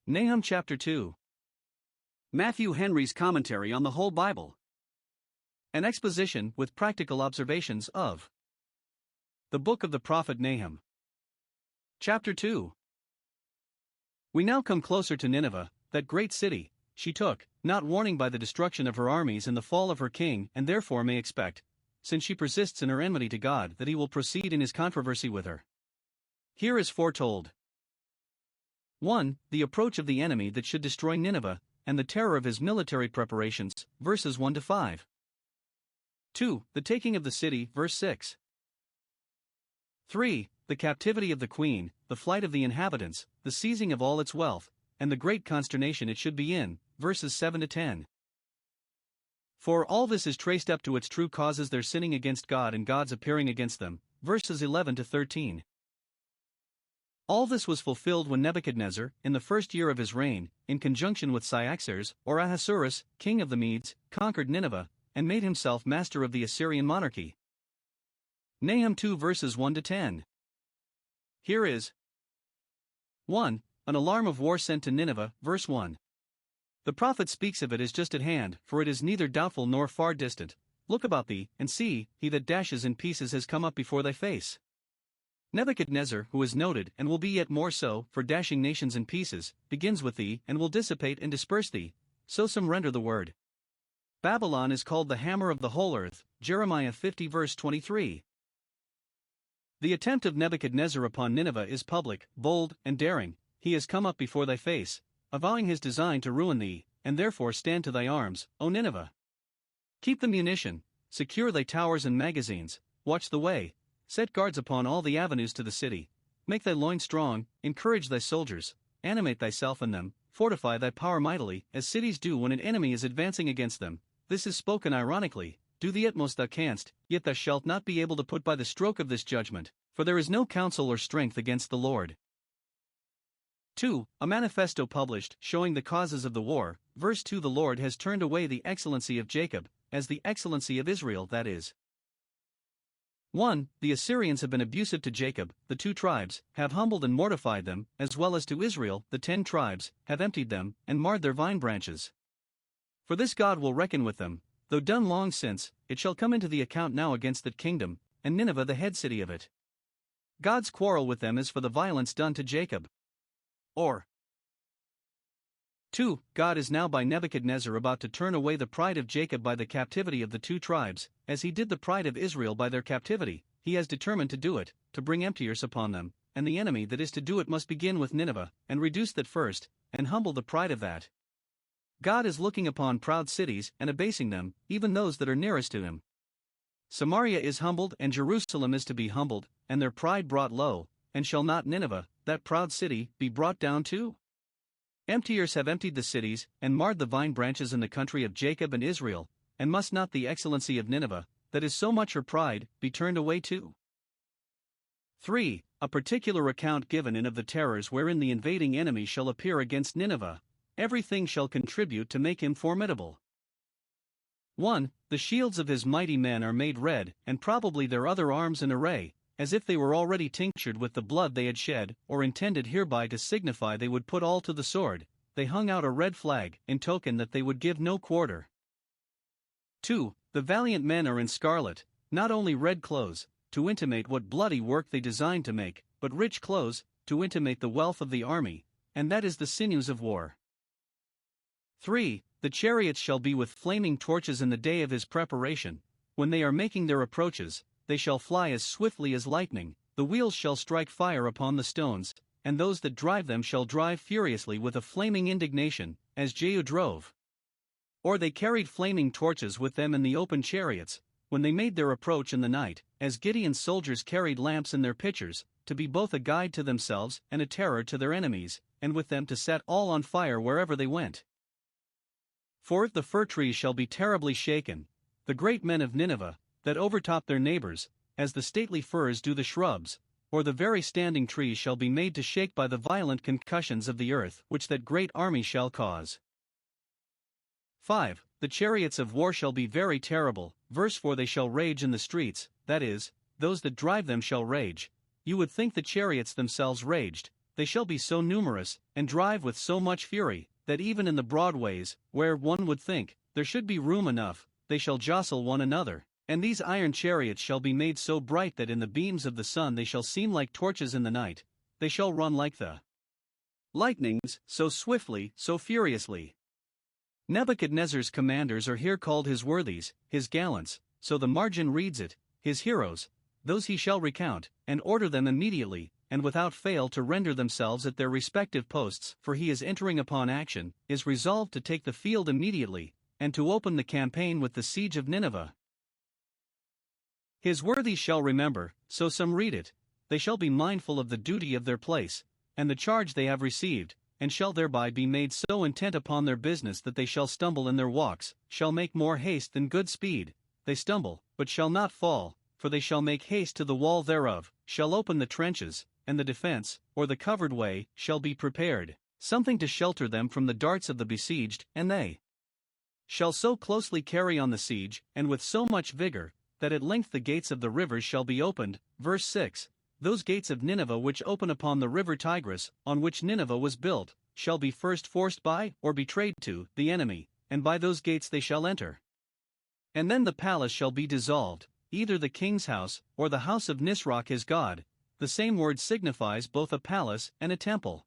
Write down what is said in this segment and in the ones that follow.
Nahum chapter 2. Matthew Henry's commentary on the whole Bible. An exposition with practical observations of the book of the prophet Nahum. Chapter 2. We now come closer to Nineveh, that great city. She took, not warning by the destruction of her armies and the fall of her king, and therefore may expect, since she persists in her enmity to God, that he will proceed in his controversy with her. Here is foretold. 1. The approach of the enemy that should destroy Nineveh, and the terror of his military preparations, verses 1 to 5. 2. The taking of the city, verse 6. 3. The captivity of the queen, the flight of the inhabitants, the seizing of all its wealth, and the great consternation it should be in, verses 7 to 10. For all this is traced up to its true causes, their sinning against God and God's appearing against them, verses 11 to 13. All this was fulfilled when Nebuchadnezzar, in the first year of his reign, in conjunction with Cyaxares, or Ahasuerus, king of the Medes, conquered Nineveh, and made himself master of the Assyrian monarchy. Nahum 2 verses 1 to 10. Here is 1. An alarm of war sent to Nineveh, verse 1. The prophet speaks of it as just at hand, for it is neither doubtful nor far distant. Look about thee, and see, he that dashes in pieces has come up before thy face. Nebuchadnezzar, who is noted, and will be yet more so, for dashing nations in pieces, begins with thee, and will dissipate and disperse thee. So some render the word. Babylon is called the hammer of the whole earth, Jeremiah 50 verse 23. The attempt of Nebuchadnezzar upon Nineveh is public, bold, and daring. He has come up before thy face, avowing his design to ruin thee, and therefore stand to thy arms, O Nineveh. Keep the munition, secure thy towers and magazines, watch the way, set guards upon all the avenues to the city, make thy loins strong, encourage thy soldiers, animate thyself in them, fortify thy power mightily, as cities do when an enemy is advancing against them. This is spoken ironically. Do the utmost thou canst, yet thou shalt not be able to put by the stroke of this judgment, for there is no counsel or strength against the Lord. 2. A manifesto published, showing the causes of the war, verse 2. The Lord has turned away the excellency of Jacob, as the excellency of Israel, that is. 1. The Assyrians have been abusive to Jacob, the 2 tribes, have humbled and mortified them, as well as to Israel, the 10 tribes, have emptied them, and marred their vine branches. For this God will reckon with them, though done long since, it shall come into the account now against that kingdom, and Nineveh the head city of it. God's quarrel with them is for the violence done to Jacob. Or 2. God is now by Nebuchadnezzar about to turn away the pride of Jacob by the captivity of the 2 tribes, as he did the pride of Israel by their captivity. He has determined to do it, to bring emptiers upon them, and the enemy that is to do it must begin with Nineveh, and reduce that first, and humble the pride of that. God is looking upon proud cities, and abasing them, even those that are nearest to him. Samaria is humbled, and Jerusalem is to be humbled, and their pride brought low, and shall not Nineveh, that proud city, be brought down too? Emptiers have emptied the cities, and marred the vine branches in the country of Jacob and Israel, and must not the excellency of Nineveh, that is so much her pride, be turned away too? 3. A particular account given in of the terrors wherein the invading enemy shall appear against Nineveh. Everything shall contribute to make him formidable. 1. The shields of his mighty men are made red, and probably their other arms in array, as if they were already tinctured with the blood they had shed, or intended hereby to signify they would put all to the sword. They hung out a red flag, in token that they would give no quarter. 2. The valiant men are in scarlet, not only red clothes, to intimate what bloody work they designed to make, but rich clothes, to intimate the wealth of the army, and that is the sinews of war. 3. The chariots shall be with flaming torches in the day of his preparation. When they are making their approaches, they shall fly as swiftly as lightning. The wheels shall strike fire upon the stones, and those that drive them shall drive furiously with a flaming indignation, as Jehu drove. Or they carried flaming torches with them in the open chariots, when they made their approach in the night, as Gideon's soldiers carried lamps in their pitchers, to be both a guide to themselves and a terror to their enemies, and with them to set all on fire wherever they went. 4. The fir trees shall be terribly shaken, the great men of Nineveh, that overtop their neighbors, as the stately firs do the shrubs, or the very standing trees shall be made to shake by the violent concussions of the earth which that great army shall cause. 5. The chariots of war shall be very terrible, verse 4. They shall rage in the streets, that is, those that drive them shall rage. You would think the chariots themselves raged, they shall be so numerous, and drive with so much fury, that even in the broad ways, where, one would think, there should be room enough, they shall jostle one another. And these iron chariots shall be made so bright that in the beams of the sun they shall seem like torches in the night, they shall run like the lightnings, so swiftly, so furiously. Nebuchadnezzar's commanders are here called his worthies, his gallants, so the margin reads it, his heroes, those he shall recount, and order them immediately, and without fail to render themselves at their respective posts, for he is entering upon action, is resolved to take the field immediately, and to open the campaign with the siege of Nineveh. His worthies shall remember, so some read it, they shall be mindful of the duty of their place, and the charge they have received, and shall thereby be made so intent upon their business that they shall stumble in their walks, shall make more haste than good speed, they stumble, but shall not fall, for they shall make haste to the wall thereof, shall open the trenches, and the defense, or the covered way, shall be prepared, something to shelter them from the darts of the besieged, and they shall so closely carry on the siege, and with so much vigor, that at length the gates of the rivers shall be opened. Verse 6. Those gates of Nineveh which open upon the river Tigris, on which Nineveh was built, shall be first forced by, or betrayed to, the enemy, and by those gates they shall enter. And then the palace shall be dissolved, either the king's house, or the house of Nisroch his god. The same word signifies both a palace and a temple.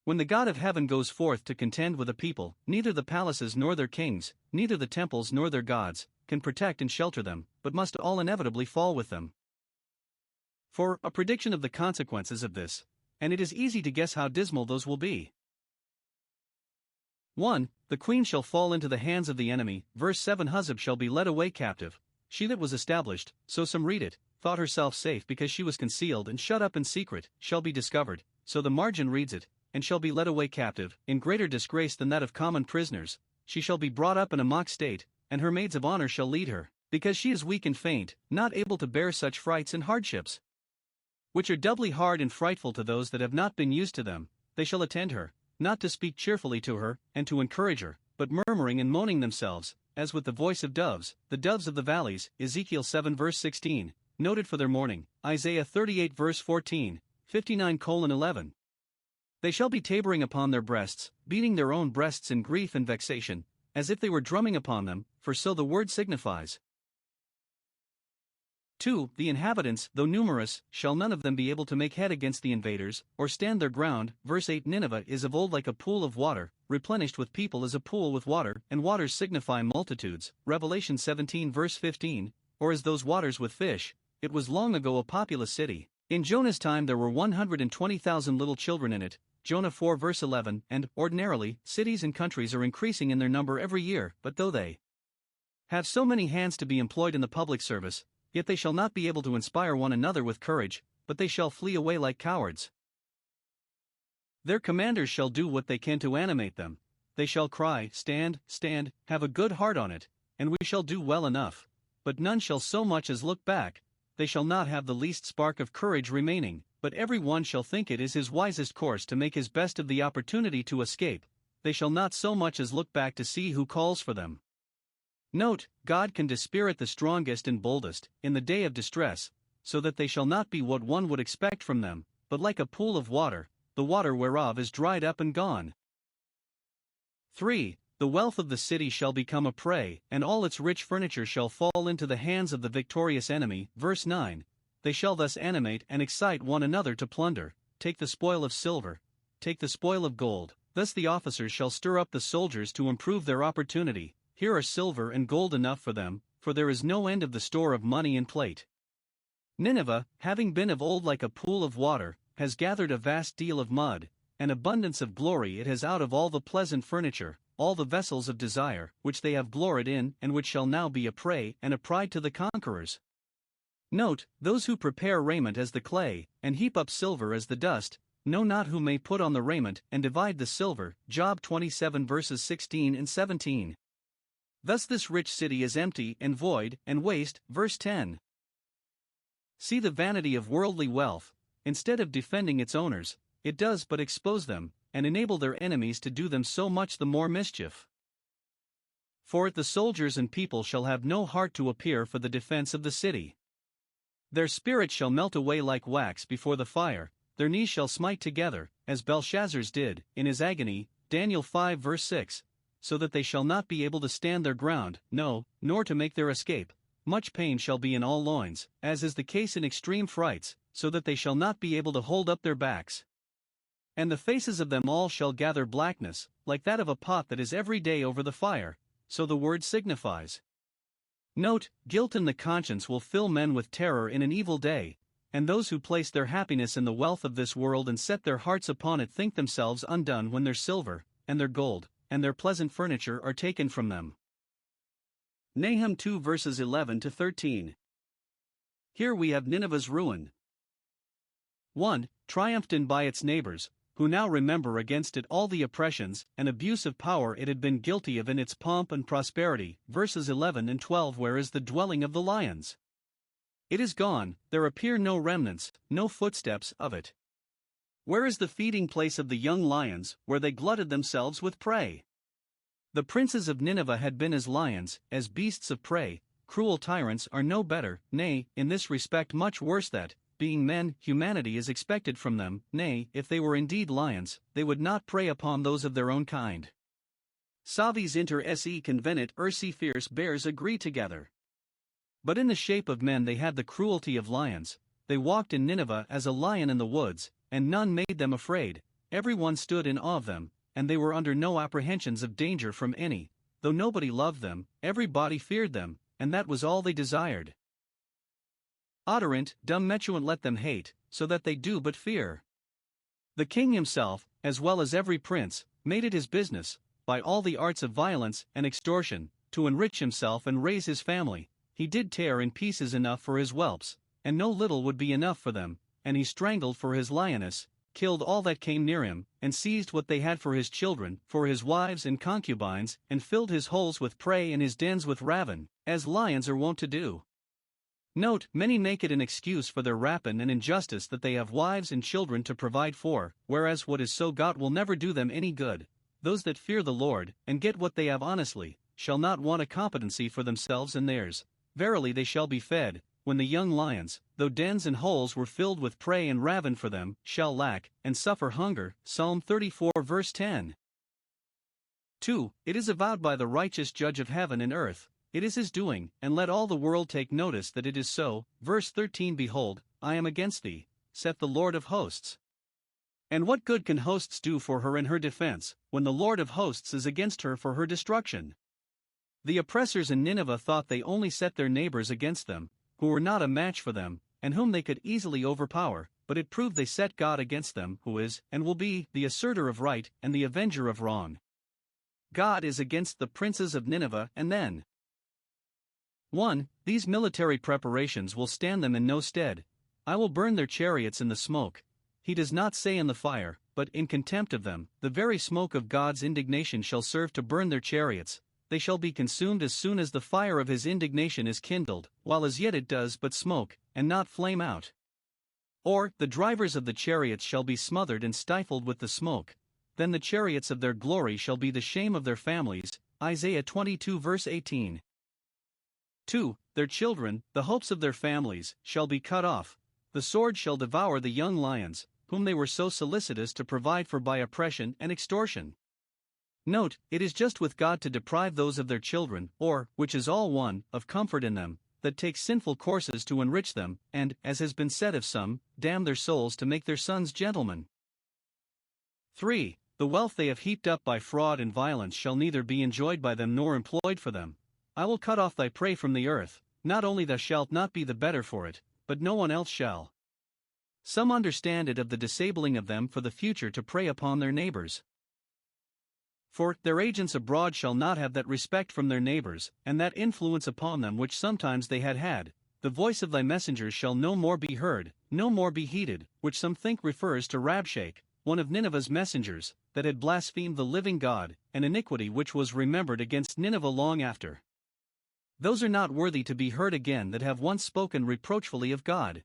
When the God of heaven goes forth to contend with a people, neither the palaces nor their kings, neither the temples nor their gods, can protect and shelter them, but must all inevitably fall with them. For a prediction of the consequences of this, and it is easy to guess how dismal those will be. 1. The queen shall fall into the hands of the enemy. Verse 7. Huzzab shall be led away captive. She that was established, so some read it, thought herself safe because she was concealed and shut up in secret, shall be discovered, so the margin reads it, and shall be led away captive, in greater disgrace than that of common prisoners. She shall be brought up in a mock state, and her maids of honor shall lead her, because she is weak and faint, not able to bear such frights and hardships, which are doubly hard and frightful to those that have not been used to them. They shall attend her, not to speak cheerfully to her, and to encourage her, but murmuring and moaning themselves, as with the voice of doves, the doves of the valleys. Ezekiel 7 verse 16, noted for their mourning. Isaiah 38 verse 14, 59:11. They shall be tabering upon their breasts, beating their own breasts in grief and vexation, as if they were drumming upon them, for so the word signifies. 2. The inhabitants, though numerous, shall none of them be able to make head against the invaders, or stand their ground. Verse 8. Nineveh is of old like a pool of water, replenished with people as a pool with water, and waters signify multitudes. Revelation 17 verse 15, or as those waters with fish. It was long ago a populous city. In Jonah's time there were 120,000 little children in it. Jonah 4 verse 11. And, ordinarily, cities and countries are increasing in their number every year, but though they have so many hands to be employed in the public service, yet they shall not be able to inspire one another with courage, but they shall flee away like cowards. Their commanders shall do what they can to animate them. They shall cry, Stand, stand, have a good heart on it, and we shall do well enough. But none shall so much as look back. They shall not have the least spark of courage remaining, but every one shall think it is his wisest course to make his best of the opportunity to escape. They shall not so much as look back to see who calls for them. Note, God can dispirit the strongest and boldest, in the day of distress, so that they shall not be what one would expect from them, but like a pool of water, the water whereof is dried up and gone. 3. The wealth of the city shall become a prey, and all its rich furniture shall fall into the hands of the victorious enemy. Verse 9. They shall thus animate and excite one another to plunder. Take the spoil of silver, take the spoil of gold. Thus the officers shall stir up the soldiers to improve their opportunity. Here are silver and gold enough for them, for there is no end of the store of money and plate. Nineveh, having been of old like a pool of water, has gathered a vast deal of mud, an abundance of glory it has out of all the pleasant furniture, all the vessels of desire, which they have gloried in, and which shall now be a prey and a pride to the conquerors. Note, those who prepare raiment as the clay, and heap up silver as the dust, know not who may put on the raiment and divide the silver. Job 27 verses 16 and 17. Thus this rich city is empty and void and waste. Verse 10. See the vanity of worldly wealth. Instead of defending its owners, it does but expose them, and enable their enemies to do them so much the more mischief. For it the soldiers and people shall have no heart to appear for the defense of the city. Their spirit shall melt away like wax before the fire, their knees shall smite together, as Belshazzar's did, in his agony, Daniel 5 verse 6, so that they shall not be able to stand their ground, no, nor to make their escape. Much pain shall be in all loins, as is the case in extreme frights, so that they shall not be able to hold up their backs. And the faces of them all shall gather blackness, like that of a pot that is every day over the fire, so the word signifies. Note, guilt in the conscience will fill men with terror in an evil day, and those who place their happiness in the wealth of this world and set their hearts upon it think themselves undone when their silver, and their gold, and their pleasant furniture are taken from them. Nahum 2 verses 11 to 13. Here we have Nineveh's ruin. 1. Triumphed in by its neighbors, who now remember against it all the oppressions and abuse of power it had been guilty of in its pomp and prosperity. Verses 11 and 12. Where is the dwelling of the lions? It is gone, there appear no remnants, no footsteps of it. Where is the feeding place of the young lions, where they glutted themselves with prey? The princes of Nineveh had been as lions, as beasts of prey. Cruel tyrants are no better, nay, in this respect much worse, that, being men, humanity is expected from them. Nay, if they were indeed lions, they would not prey upon those of their own kind. Savis inter se convenit ursi, fierce bears agree together. But in the shape of men they had the cruelty of lions. They walked in Nineveh as a lion in the woods, and none made them afraid. Every one stood in awe of them, and they were under no apprehensions of danger from any. Though nobody loved them, everybody feared them, and that was all they desired. Odorant, dumb metuant let them hate, so that they do but fear. The king himself, as well as every prince, made it his business, by all the arts of violence and extortion, to enrich himself and raise his family. He did tear in pieces enough for his whelps, and no little would be enough for them, and he strangled for his lioness, killed all that came near him, and seized what they had for his children, for his wives and concubines, and filled his holes with prey and his dens with ravin, as lions are wont to do. Note, many make it an excuse for their rapine and injustice that they have wives and children to provide for, whereas what is so got will never do them any good. Those that fear the Lord, and get what they have honestly, shall not want a competency for themselves and theirs. Verily they shall be fed, when the young lions, though dens and holes were filled with prey and ravin for them, shall lack, and suffer hunger. Psalm 34 verse 10. 2. It is avowed by the righteous judge of heaven and earth. It is his doing, and let all the world take notice that it is so. Verse 13. Behold, I am against thee, saith the Lord of hosts. And what good can hosts do for her in her defense, when the Lord of hosts is against her for her destruction? The oppressors in Nineveh thought they only set their neighbors against them, who were not a match for them, and whom they could easily overpower, but it proved they set God against them, who is, and will be, the asserter of right, and the avenger of wrong. God is against the princes of Nineveh, and then 1. These military preparations will stand them in no stead. I will burn their chariots in the smoke. He does not say in the fire, but in contempt of them. The very smoke of God's indignation shall serve to burn their chariots. They shall be consumed as soon as the fire of his indignation is kindled, while as yet it does but smoke, and not flame out. Or, the drivers of the chariots shall be smothered and stifled with the smoke. Then the chariots of their glory shall be the shame of their families. Isaiah 22 verse 18. 2. Their children, the hopes of their families, shall be cut off. The sword shall devour the young lions, whom they were so solicitous to provide for by oppression and extortion. Note, it is just with God to deprive those of their children, or, which is all one, of comfort in them, that take sinful courses to enrich them, and, as has been said of some, damn their souls to make their sons gentlemen. 3. The wealth they have heaped up by fraud and violence shall neither be enjoyed by them nor employed for them. I will cut off thy prey from the earth, not only thou shalt not be the better for it, but no one else shall. Some understand it of the disabling of them for the future to prey upon their neighbors. For, their agents abroad shall not have that respect from their neighbors, and that influence upon them which sometimes they had had. The voice of thy messengers shall no more be heard, no more be heeded, which some think refers to Rabshakeh, one of Nineveh's messengers, that had blasphemed the living God, an iniquity which was remembered against Nineveh long after. Those are not worthy to be heard again that have once spoken reproachfully of God.